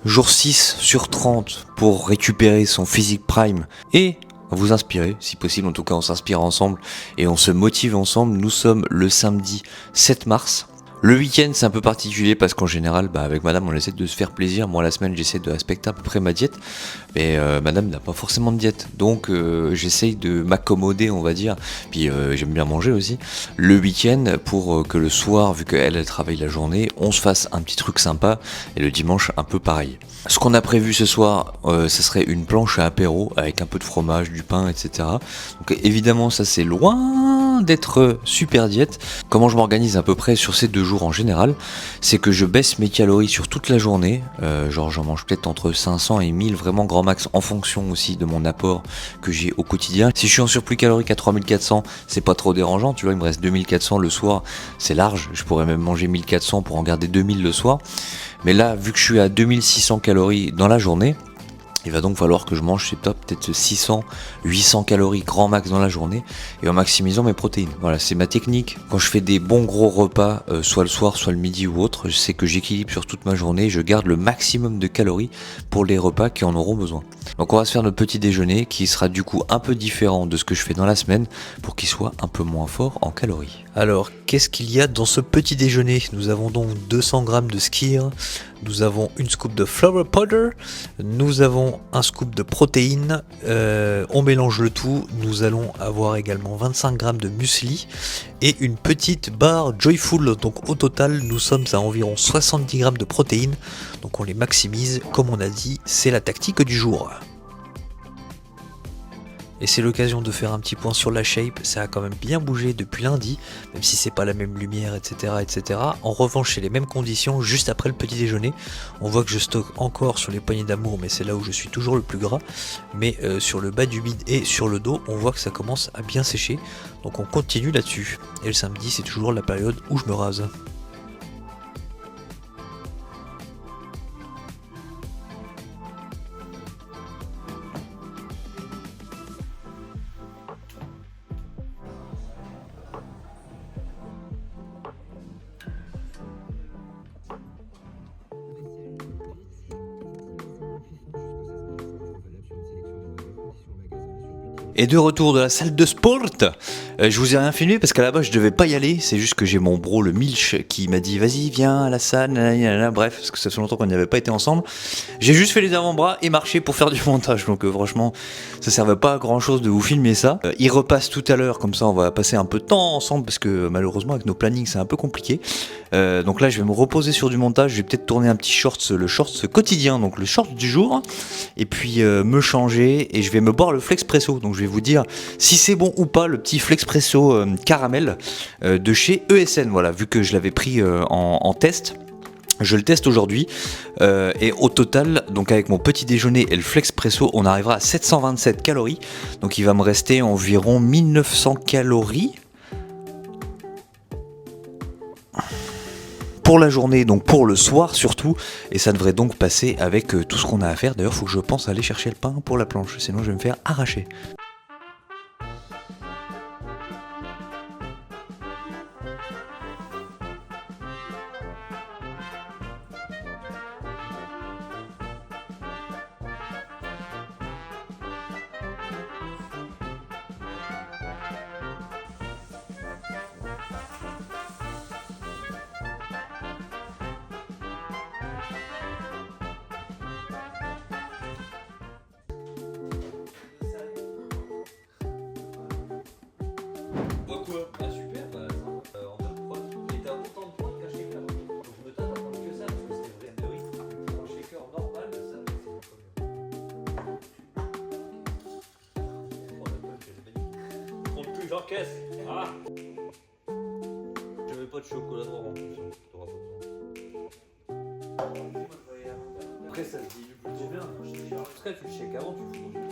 jour 6 sur 30 pour récupérer son physique prime et vous inspirer, si possible, en tout cas on s'inspire ensemble et on se motive ensemble. Nous sommes le samedi 7 mars. Le week-end c'est un peu particulier parce qu'en général avec madame on essaie de se faire plaisir. Moi la semaine j'essaie de respecter à peu près ma diète, mais madame n'a pas forcément de diète, donc j'essaye de m'accommoder on va dire. Puis j'aime bien manger aussi le week-end pour que le soir, vu qu'elle elle travaille la journée, on se fasse un petit truc sympa, et le dimanche un peu pareil. Ce qu'on a prévu ce soir, ce serait une planche à apéro avec un peu de fromage, du pain, etc. Donc évidemment ça c'est loin d'être super diète. Comment je m'organise à peu près sur ces 2 jours en général, c'est que je baisse mes calories sur toute la journée, genre j'en mange peut-être entre 500 et 1000 vraiment grand max en fonction aussi de mon apport que j'ai au quotidien. Si je suis en surplus calorique à 3400, c'est pas trop dérangeant, tu vois, il me reste 2400 le soir, c'est large, je pourrais même manger 1400 pour en garder 2000 le soir. Mais là, vu que je suis à 2600 calories dans la journée, il va donc falloir que je mange, c'est top, peut-être 600, 800 calories grand max dans la journée, et en maximisant mes protéines. Voilà, c'est ma technique. Quand je fais des bons gros repas, soit le soir, soit le midi ou autre, je sais que j'équilibre sur toute ma journée, je garde le maximum de calories pour les repas qui en auront besoin. Donc on va se faire notre petit déjeuner, qui sera du coup un peu différent de ce que je fais dans la semaine, pour qu'il soit un peu moins fort en calories. Alors, qu'est-ce qu'il y a dans ce petit déjeuner? Nous avons donc 200 g de skyr, nous avons une scoop de flour powder, nous avons un scoop de protéines, on mélange le tout, nous allons avoir également 25 g de muesli et une petite barre Joyful, donc au total nous sommes à environ 70 g de protéines, donc on les maximise, comme on a dit, c'est la tactique du jour. Et c'est l'occasion de faire un petit point sur la shape, ça a quand même bien bougé depuis lundi, même si c'est pas la même lumière, etc., etc. En revanche, c'est les mêmes conditions juste après le petit déjeuner. On voit que je stocke encore sur les poignées d'amour, mais c'est là où je suis toujours le plus gras. Mais sur le bas du bide et sur le dos, on voit que ça commence à bien sécher. Donc on continue là-dessus. Et le samedi, c'est toujours la période où je me rase. Et de retour de la salle de sport, je vous ai rien filmé parce qu'à la base je devais pas y aller, c'est juste que j'ai mon bro le Milch qui m'a dit vas-y viens à la salle, bref, parce que ça fait longtemps qu'on n'y avait pas été ensemble. J'ai juste fait les avant-bras et marché pour faire du montage, donc franchement ça servait pas à grand chose de vous filmer ça. Il repasse tout à l'heure, comme ça on va passer un peu de temps ensemble parce que malheureusement avec nos plannings c'est un peu compliqué. Donc là je vais me reposer sur du montage, je vais peut-être tourner un petit shorts, le shorts quotidien, donc le shorts du jour, et puis me changer et je vais me boire le Flexpresso, donc je vais vous dire si c'est bon ou pas le petit Flexpresso caramel de chez ESN, voilà, vu que je l'avais pris en test. Je le teste aujourd'hui et au total, donc avec mon petit déjeuner et le Flexpresso, on arrivera à 727 calories. Donc il va me rester environ 1900 calories pour la journée, donc pour le soir surtout, et ça devrait donc passer avec tout ce qu'on a à faire. D'ailleurs, faut que je pense à aller chercher le pain pour la planche, sinon je vais me faire arracher. Quoi? Ah super, en fait, il était à autant de points qu'un shaker. Donc je me tâte à prendre que ça, parce que c'était vrai de riz. Un shaker normal, ça, c'est trop plus j'encaisse. Ah, je mets pas de chocolat noir en plus, t'auras pas besoin. Après ça se dilue plutôt bien. Après tu le shakes avant, tu le fous dans une boule.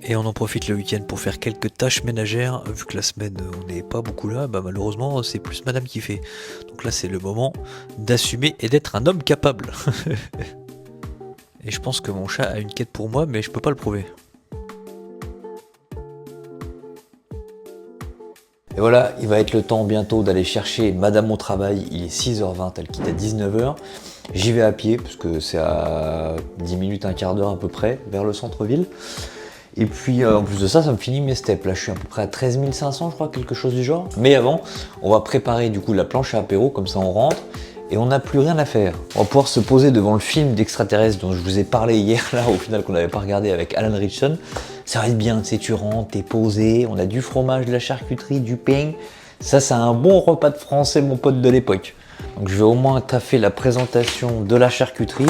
Et on en profite le week-end pour faire quelques tâches ménagères. Vu que la semaine on n'est pas beaucoup là, bah malheureusement c'est plus madame qui fait. Donc là c'est le moment d'assumer et d'être un homme capable. Et je pense que mon chat a une quête pour moi, mais je peux pas le prouver. Et voilà, il va être le temps bientôt d'aller chercher madame au travail. Il est 6h20, elle quitte à 19h. J'y vais à pied, parce que c'est à 10 minutes, un quart d'heure à peu près, vers le centre-ville. Et puis en plus de ça, ça me finit mes steps. Là, je suis à peu près à 13 500, je crois, quelque chose du genre. Mais avant, on va préparer du coup la planche à apéro, comme ça on rentre. Et on n'a plus rien à faire. On va pouvoir se poser devant le film d'extraterrestres dont je vous ai parlé hier, là, au final, qu'on n'avait pas regardé avec Alan Ritchson. Ça va être bien, tu sais, tu rentres, t'es posé, on a du fromage, de la charcuterie, du pain. Ça, c'est un bon repas de français, mon pote de l'époque. Donc je vais au moins taffer la présentation de la charcuterie.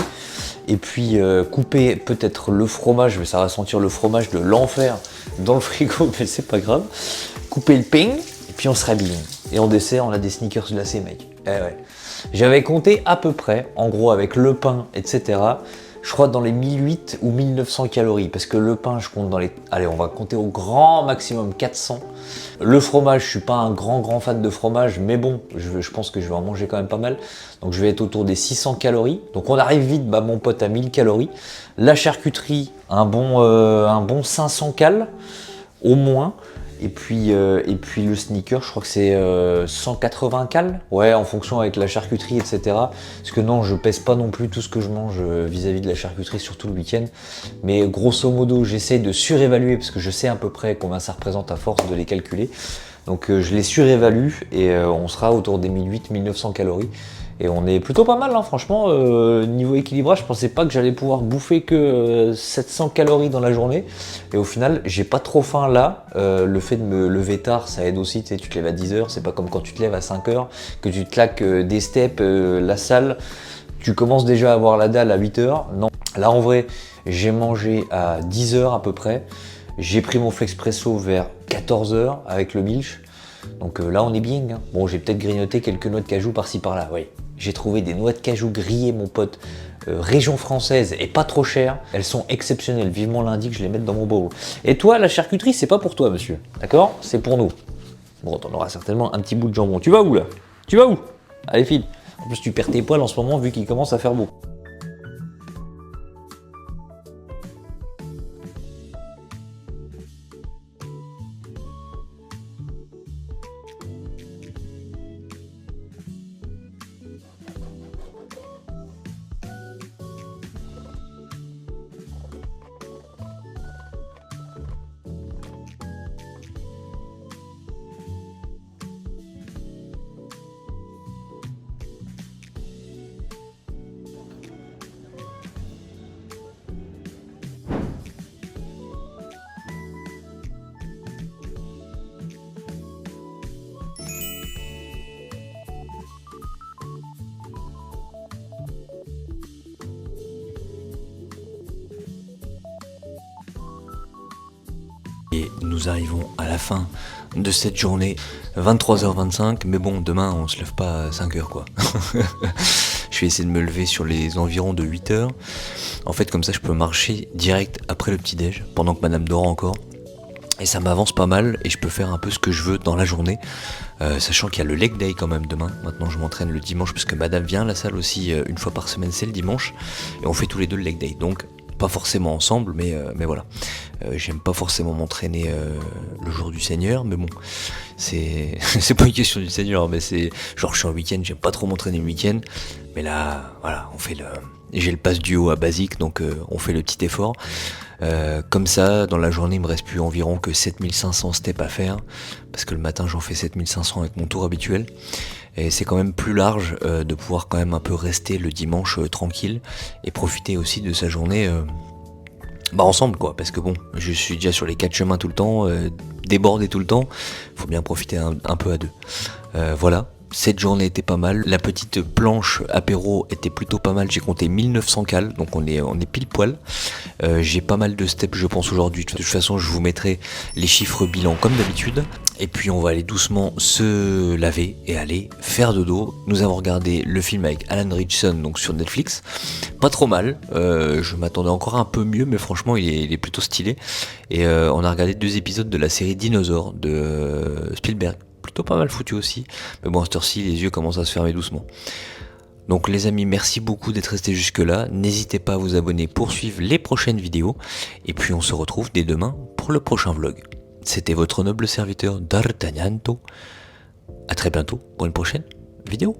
Et puis couper peut-être le fromage, mais ça va sentir le fromage de l'enfer dans le frigo, mais c'est pas grave. Couper le pain, et puis on se rhabille. Et en dessert, on a des sneakers glacés, mec. Eh ouais. J'avais compté à peu près, en gros avec le pain, etc. Je crois dans les 1800 ou 1900 calories, parce que le pain, je compte dans les... Allez, on va compter au grand maximum 400. Le fromage, je suis pas un grand fan de fromage, mais bon, je pense que je vais en manger quand même pas mal. Donc je vais être autour des 600 calories. Donc on arrive vite, bah, mon pote, à 1000 calories. La charcuterie, un bon 500 cales, au moins. Et puis le sneaker, je crois que c'est 180 cales. Ouais, en fonction avec la charcuterie, etc. Parce que non, je pèse pas non plus tout ce que je mange vis-à-vis de la charcuterie, surtout le week-end. Mais grosso modo, j'essaie de surévaluer parce que je sais à peu près combien ça représente à force de les calculer. Donc je les surévalue et on sera autour des 1800-1900 calories. Et on est plutôt pas mal, hein, franchement, niveau équilibrage, je pensais pas que j'allais pouvoir bouffer que 700 calories dans la journée. Et au final, j'ai pas trop faim là. Le fait de me lever tard, ça aide aussi, tu sais, tu te lèves à 10h, c'est pas comme quand tu te lèves à 5h, que tu te claques des steps, la salle, tu commences déjà à avoir la dalle à 8h. Non, là en vrai, j'ai mangé à 10h à peu près. J'ai pris mon Flexpresso vers 14h avec le milch. Donc là on est bien, hein. Bon, j'ai peut-être grignoté quelques noix de cajou par-ci par-là, oui. J'ai trouvé des noix de cajou grillées, mon pote, région française et pas trop chères. Elles sont exceptionnelles, vivement lundi que je les mette dans mon bowl. Et toi, la charcuterie, c'est pas pour toi, monsieur, d'accord? C'est pour nous. Bon, t'en auras certainement un petit bout de jambon. Tu vas où, là? Tu vas où? Allez, file. En plus, tu perds tes poils en ce moment, vu qu'il commence à faire beau. Et nous arrivons à la fin de cette journée, 23h25, mais bon, demain on se lève pas à 5h quoi. Je vais essayer de me lever sur les environs de 8h. En fait, comme ça je peux marcher direct après le petit-déj, pendant que madame dort encore. Et ça m'avance pas mal et je peux faire un peu ce que je veux dans la journée, sachant qu'il y a le leg day quand même demain. Maintenant je m'entraîne le dimanche parce que madame vient à la salle aussi une fois par semaine, c'est le dimanche. Et on fait tous les deux le leg day, donc pas forcément ensemble, mais voilà. J'aime pas forcément m'entraîner le jour du Seigneur, mais bon, c'est pas une question du Seigneur, mais c'est genre je suis en week-end, j'aime pas trop m'entraîner le week-end, mais là, voilà, on fait j'ai le pass duo à basique, donc on fait le petit effort. Comme ça, dans la journée, il me reste plus environ que 7500 steps à faire, parce que le matin j'en fais 7500 avec mon tour habituel. Et c'est quand même plus large de pouvoir quand même un peu rester le dimanche tranquille et profiter aussi de sa journée ensemble quoi, parce que bon, je suis déjà sur les 4 chemins tout le temps, débordé tout le temps, faut bien profiter un peu à deux. Voilà. Cette journée était pas mal, la petite planche apéro était plutôt pas mal, j'ai compté 1900 cales, donc on est pile poil. J'ai pas mal de steps je pense aujourd'hui, de toute façon je vous mettrai les chiffres bilan comme d'habitude. Et puis on va aller doucement se laver et aller faire dodo. Nous avons regardé le film avec Alan Ritchson donc sur Netflix. Pas trop mal, je m'attendais encore un peu mieux, mais franchement il est plutôt stylé. Et on a regardé 2 épisodes de la série Dinosaures de Spielberg. Plutôt pas mal foutu aussi. Mais bon, à cette heure-ci, les yeux commencent à se fermer doucement. Donc les amis, merci beaucoup d'être restés jusque là. N'hésitez pas à vous abonner pour suivre les prochaines vidéos. Et puis on se retrouve dès demain pour le prochain vlog. C'était votre noble serviteur D'Artagnanto. À très bientôt pour une prochaine vidéo.